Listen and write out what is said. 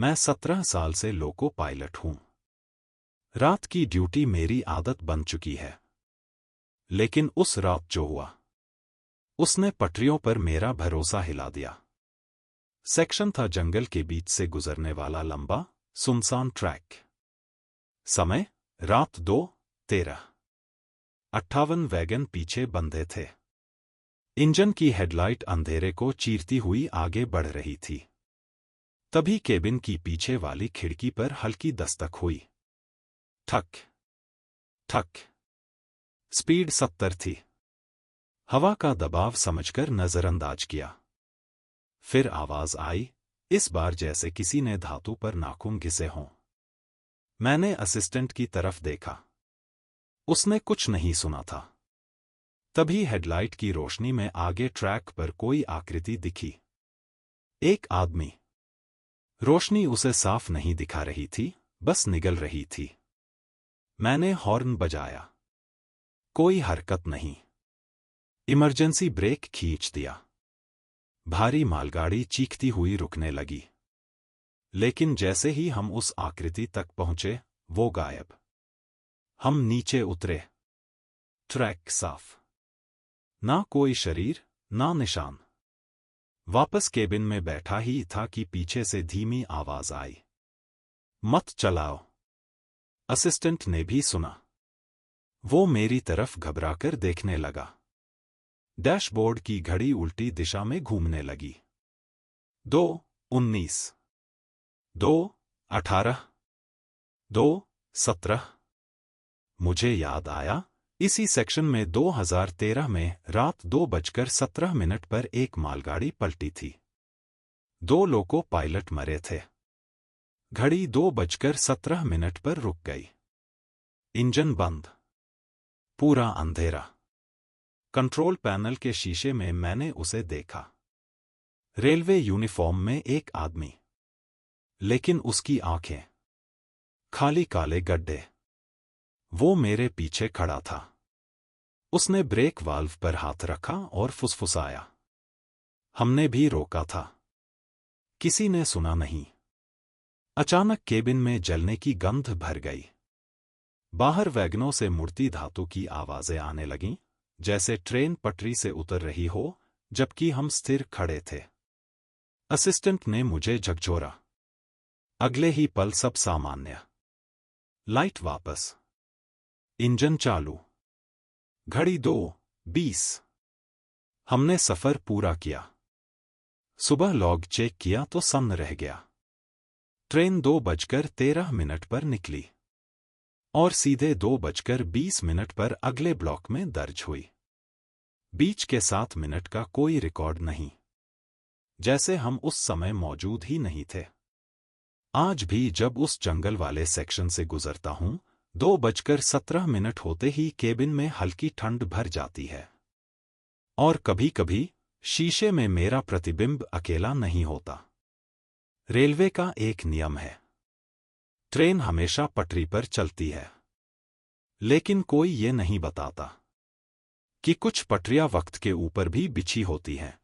मैं 17 साल से लोको पायलट हूं। रात की ड्यूटी मेरी आदत बन चुकी है। लेकिन उस रात जो हुआ, उसने पटरियों पर मेरा भरोसा हिला दिया। सेक्शन था जंगल के बीच से गुजरने वाला लंबा, सुनसान ट्रैक। समय रात 2:13। 58 वैगन पीछे बंधे थे। इंजन की हेडलाइट अंधेरे को चीरती हुई आगे बढ़ रही थी। तभी केबिन की पीछे वाली खिड़की पर हल्की दस्तक हुई। ठक ठक। स्पीड 70 थी। हवा का दबाव समझकर नजरअंदाज किया। फिर आवाज आई, इस बार जैसे किसी ने धातु पर नाखून घिसे हों। मैंने असिस्टेंट की तरफ देखा। उसने कुछ नहीं सुना था। तभी हेडलाइट की रोशनी में आगे ट्रैक पर कोई आकृति दिखी। एक आदमी। रोशनी उसे साफ नहीं दिखा रही थी, बस निगल रही थी। मैंने हॉर्न बजाया। कोई हरकत नहीं। इमरजेंसी ब्रेक खींच दिया। भारी मालगाड़ी चीखती हुई रुकने लगी। लेकिन जैसे ही हम उस आकृति तक पहुंचे, वो गायब। हम नीचे उतरे। ट्रैक साफ। ना कोई शरीर, ना निशान। वापस केबिन में बैठा ही था कि पीछे से धीमी आवाज आई, मत चलाओ। असिस्टेंट ने भी सुना। वो मेरी तरफ घबराकर देखने लगा। डैशबोर्ड की घड़ी उल्टी दिशा में घूमने लगी। 2:19, 2:18, 2:17। मुझे याद आया, इसी सेक्शन में 2013 में रात 2:17 पर एक मालगाड़ी पलटी थी। 2 लोको पायलट मरे थे। घड़ी 2:17 पर रुक गई। इंजन बंद। पूरा अंधेरा। कंट्रोल पैनल के शीशे में मैंने उसे देखा। रेलवे यूनिफॉर्म में एक आदमी। लेकिन उसकी आंखें। खाली काले गड्ढे। वो मेरे पीछे खड़ा था। उसने ब्रेक वाल्व पर हाथ रखा और फुसफुसाया। हमने भी रोका था। किसी ने सुना नहीं। अचानक केबिन में जलने की गंध भर गई। बाहर वैगनों से मुड़ती धातु की आवाजें आने लगीं, जैसे ट्रेन पटरी से उतर रही हो, जबकि हम स्थिर खड़े थे। असिस्टेंट ने मुझे झकझोरा। अगले ही पल सब सामान्य। लाइट वापस। इंजन चालू। घड़ी 2:20। हमने सफर पूरा किया। सुबह लॉग चेक किया तो सन्न रह गया। ट्रेन 2:13 पर निकली और सीधे 2:20 पर अगले ब्लॉक में दर्ज हुई। बीच के 7 मिनट का कोई रिकॉर्ड नहीं। जैसे हम उस समय मौजूद ही नहीं थे। आज भी जब उस जंगल वाले सेक्शन से गुजरता हूं, 2:17 होते ही केबिन में हल्की ठंड भर जाती है। और कभी-कभी शीशे में मेरा प्रतिबिंब अकेला नहीं होता। रेलवे का एक नियम है। ट्रेन हमेशा पटरी पर चलती है। लेकिन कोई ये नहीं बताता कि कुछ पटरियां वक्त के ऊपर भी बिछी होती हैं।